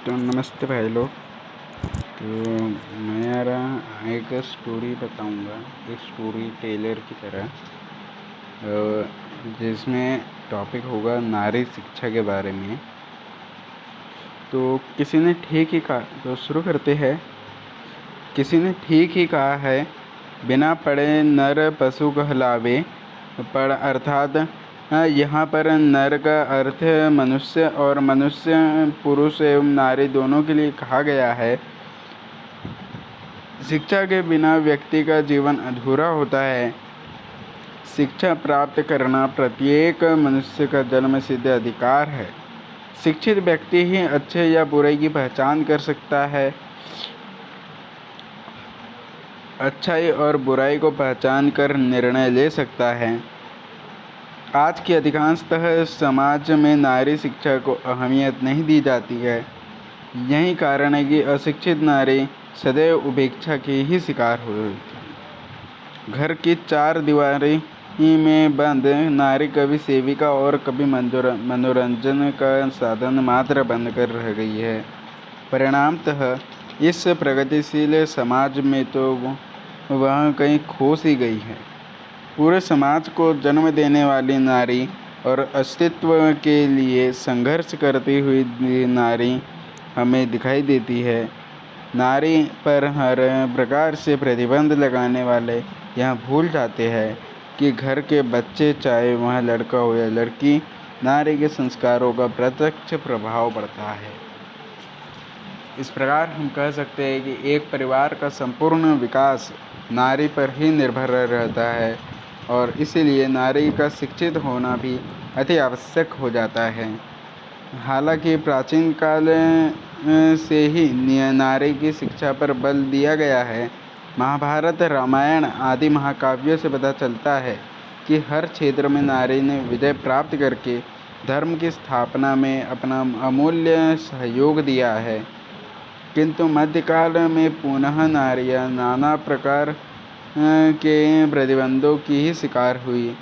तो नमस्ते भाई लोग। तो मैं यार एक स्टोरी बताऊंगा, एक स्टोरी टेलर की तरह, जिसमें टॉपिक होगा नारी शिक्षा के बारे में। तो किसी ने ठीक ही कहा, तो शुरू करते हैं। किसी ने ठीक ही कहा है, बिना पढ़े नर पशु कहलावे। पढ़ अर्थात यहाँ पर नर का अर्थ मनुष्य और मनुष्य पुरुष एवं नारी दोनों के लिए कहा गया है। शिक्षा के बिना व्यक्ति का जीवन अधूरा होता है। शिक्षा प्राप्त करना प्रत्येक मनुष्य का जन्मसिद्ध अधिकार है। शिक्षित व्यक्ति ही अच्छे या बुरे की पहचान कर सकता है। अच्छाई और बुराई को पहचान कर निर्णय ले सकता है। आज की अधिकांशतः समाज में नारी शिक्षा को अहमियत नहीं दी जाती है। यही कारण है कि अशिक्षित नारी सदैव उपेक्षा की ही शिकार हो रही थी। घर की चार दीवारी में बंद नारी कभी सेविका और कभी मनोरंजन का साधन मात्र बनकर रह गई है। परिणामतः इस प्रगतिशील समाज में तो वह कहीं खो सी गई है। पूरे समाज को जन्म देने वाली नारी और अस्तित्व के लिए संघर्ष करती हुई नारी हमें दिखाई देती है। नारी पर हर प्रकार से प्रतिबंध लगाने वाले यह भूल जाते हैं कि घर के बच्चे, चाहे वह लड़का हो या लड़की, नारी के संस्कारों का प्रत्यक्ष प्रभाव पड़ता है। इस प्रकार हम कह सकते हैं कि एक परिवार का संपूर्ण विकास नारी पर ही निर्भर रहता है और इसीलिए नारी का शिक्षित होना भी अति आवश्यक हो जाता है। हालांकि प्राचीन काल से ही नारी की शिक्षा पर बल दिया गया है। महाभारत, रामायण आदि महाकाव्यों से पता चलता है कि हर क्षेत्र में नारी ने विजय प्राप्त करके धर्म की स्थापना में अपना अमूल्य सहयोग दिया है। किंतु मध्यकाल में पुनः नारियां नाना प्रकार के प्रतिबंधों की ही शिकार हुई।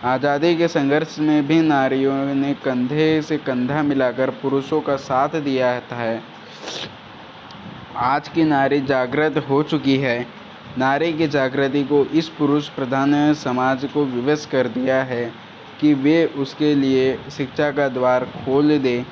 आज़ादी के संघर्ष में भी नारियों ने कंधे से कंधा मिलाकर पुरुषों का साथ दिया है। आज की नारी जागृत हो चुकी है। नारी की जागृति को इस पुरुष प्रधान समाज को विवश कर दिया है कि वे उसके लिए शिक्षा का द्वार खोल दे।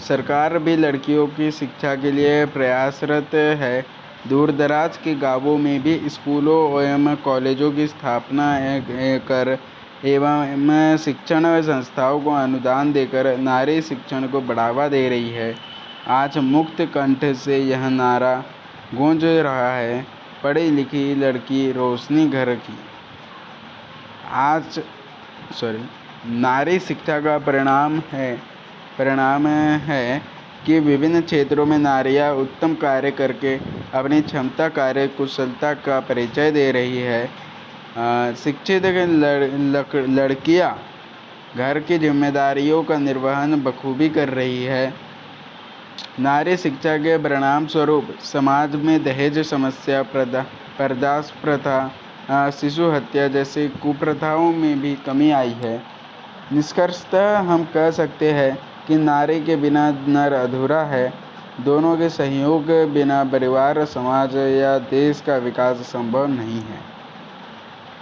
सरकार भी लड़कियों की शिक्षा के लिए प्रयासरत है। दूर-दराज के गांवों में भी स्कूलों एवं कॉलेजों की स्थापना कर एवं शिक्षण संस्थाओं को अनुदान देकर नारी शिक्षण को बढ़ावा दे रही है। आज मुक्त कंठ से यह नारा गूंज रहा है, पढ़ी लिखी लड़की रोशनी घर की। नारी शिक्षा का परिणाम है कि विभिन्न क्षेत्रों में नारियां उत्तम कार्य करके अपनी क्षमता, कार्य कुशलता का परिचय दे रही है। शिक्षित लड़कियां घर की जिम्मेदारियों का निर्वहन बखूबी कर रही है। नारी शिक्षा के परिणाम स्वरूप समाज में दहेज समस्या, पर्दाश प्रथा, शिशु हत्या जैसी कुप्रथाओं में भी कमी आई है। निष्कर्षतः हम कह सकते हैं कि नारी के बिना नर अधूरा है। दोनों के सहयोग के बिना परिवार, समाज या देश का विकास संभव नहीं है।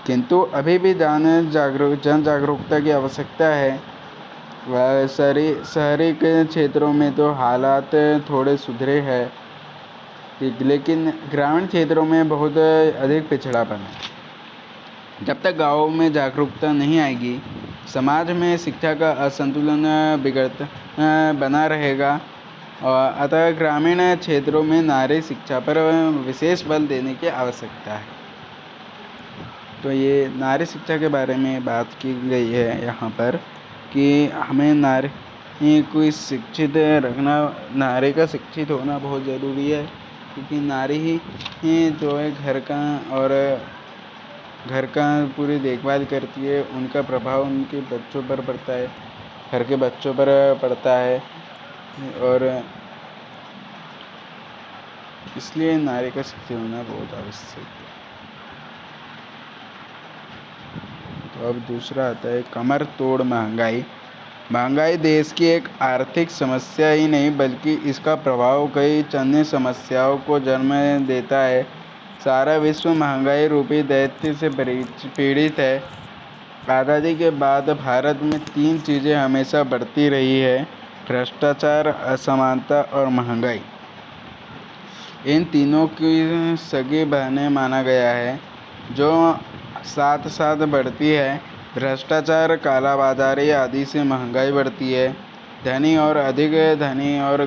किंतु अभी भी जन जागरूकता की आवश्यकता है। वह शहरी के क्षेत्रों में तो हालात थोड़े सुधरे हैं, लेकिन ग्रामीण क्षेत्रों में बहुत अधिक पिछड़ापन है। जब तक गाँवों में जागरूकता नहीं आएगी, समाज में शिक्षा का असंतुलन बना रहेगा। अतः ग्रामीण क्षेत्रों में नारी शिक्षा पर विशेष बल देने की आवश्यकता है। तो ये नारी शिक्षा के बारे में बात की गई है यहाँ पर कि हमें नारी को शिक्षित रखना, नारी का शिक्षित होना बहुत ज़रूरी है, क्योंकि नारी ही जो है घर का पूरी देखभाल करती है। उनका प्रभाव उनके बच्चों पर पड़ता है, घर के बच्चों पर पड़ता है, और इसलिए नारी का शिक्षित होना बहुत आवश्यक है। तो अब दूसरा आता है कमर तोड़ महंगाई। महंगाई देश की एक आर्थिक समस्या ही नहीं बल्कि इसका प्रभाव कई अन्य समस्याओं को जन्म देता है। सारा विश्व महंगाई रूपी दैत्य से पीड़ित है। आज़ादी के बाद भारत में तीन चीज़ें हमेशा बढ़ती रही है: भ्रष्टाचार, असमानता और महंगाई। इन तीनों की सगी बहनें माना गया है जो साथ साथ बढ़ती है। भ्रष्टाचार, कालाबाजारी आदि से महंगाई बढ़ती है। धनी और अधिक धनी और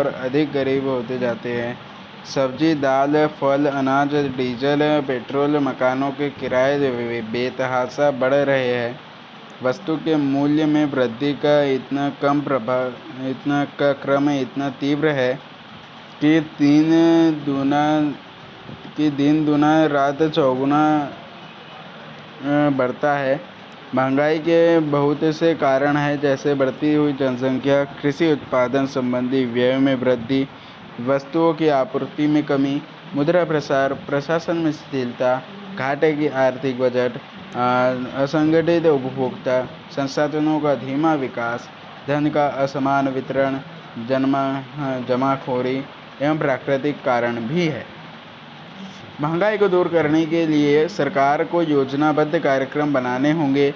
अधिक गरीब होते जाते हैं। सब्जी, दाल, फल, अनाज, डीजल, पेट्रोल, मकानों के किराए बेतहाशा बढ़ रहे हैं। वस्तु के मूल्य में वृद्धि का क्रम इतना तीव्र है कि दिन दुना रात चौगुना बढ़ता है। महंगाई के बहुत से कारण हैं, जैसे बढ़ती हुई जनसंख्या, कृषि उत्पादन संबंधी व्यय में वृद्धि, वस्तुओं की आपूर्ति में कमी, मुद्रा प्रसार, प्रशासन में शिथिलता, घाटे की आर्थिक बजट, असंगठित उपभोक्ता, संसाधनों का धीमा विकास, धन का असमान वितरण, जमाखोरी एवं प्राकृतिक कारण भी है। महंगाई को दूर करने के लिए सरकार को योजनाबद्ध कार्यक्रम बनाने होंगे।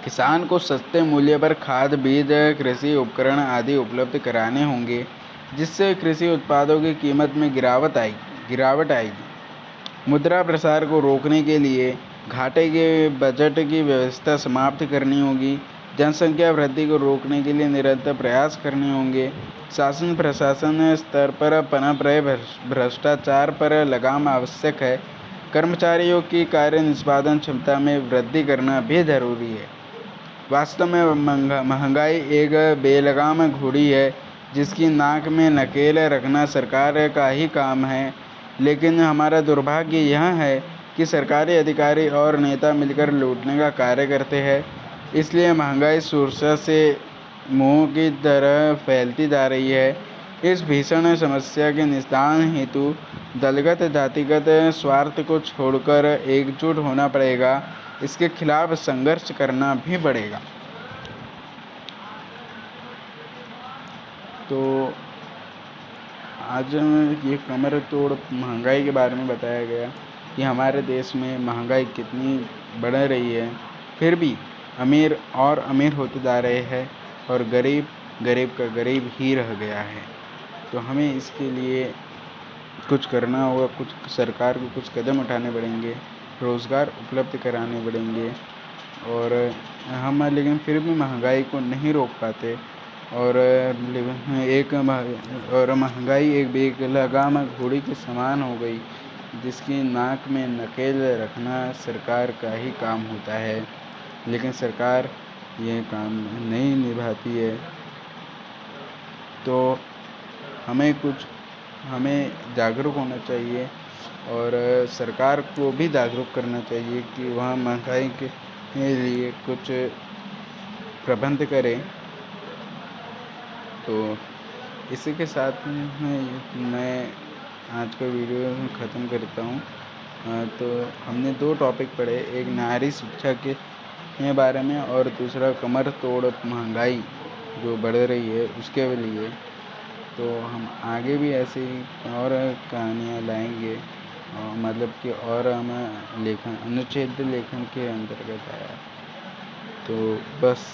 किसान को सस्ते मूल्य पर खाद, बीज, कृषि उपकरण आदि उपलब्ध कराने होंगे, जिससे कृषि उत्पादों की कीमत में गिरावट आएगी। मुद्रा प्रसार को रोकने के लिए घाटे के बजट की व्यवस्था समाप्त करनी होगी। जनसंख्या वृद्धि को रोकने के लिए निरंतर प्रयास करने होंगे। शासन प्रशासन स्तर पर पनप रहे भ्रष्टाचार पर लगाम आवश्यक है। कर्मचारियों की कार्य निष्पादन क्षमता में वृद्धि करना भी जरूरी है। वास्तव में महंगाई एक बेलगाम घोड़ी है जिसकी नाक में नकेल रखना सरकार का ही काम है। लेकिन हमारा दुर्भाग्य यह है कि सरकारी अधिकारी और नेता मिलकर लूटने का कार्य करते हैं। इसलिए महंगाई सुरसा से मुंह की तरह फैलती जा रही है। इस भीषण समस्या के निदान हेतु दलगत जातिगत स्वार्थ को छोड़कर एकजुट होना पड़ेगा। इसके खिलाफ संघर्ष करना भी पड़ेगा। तो आज ये कमर तोड़ महंगाई के बारे में बताया गया कि हमारे देश में महंगाई कितनी बढ़ रही है, फिर भी अमीर और अमीर होते जा रहे हैं और गरीब का गरीब ही रह गया है। तो हमें इसके लिए कुछ करना होगा, कुछ सरकार को कुछ कदम उठाने पड़ेंगे, रोज़गार उपलब्ध कराने पड़ेंगे। और हम लेकिन फिर भी महंगाई को नहीं रोक पाते और महंगाई एक बेलगाम घोड़ी के समान हो गई जिसकी नाक में नकेल रखना सरकार का ही काम होता है। लेकिन सरकार ये काम नहीं निभाती है। तो हमें जागरूक होना चाहिए और सरकार को भी जागरूक करना चाहिए कि वह महंगाई के लिए कुछ प्रबंध करें। तो इसी के साथ मैं आज का वीडियो ख़त्म करता हूँ। तो हमने 2 टॉपिक पढ़े, एक नारी शिक्षा के बारे में और दूसरा कमर तोड़ महंगाई जो बढ़ रही है उसके लिए। तो हम आगे भी ऐसे ही और कहानियाँ लाएंगे, मतलब कि और हम अनुच्छेद लेखन के अंतर्गत आया। तो बस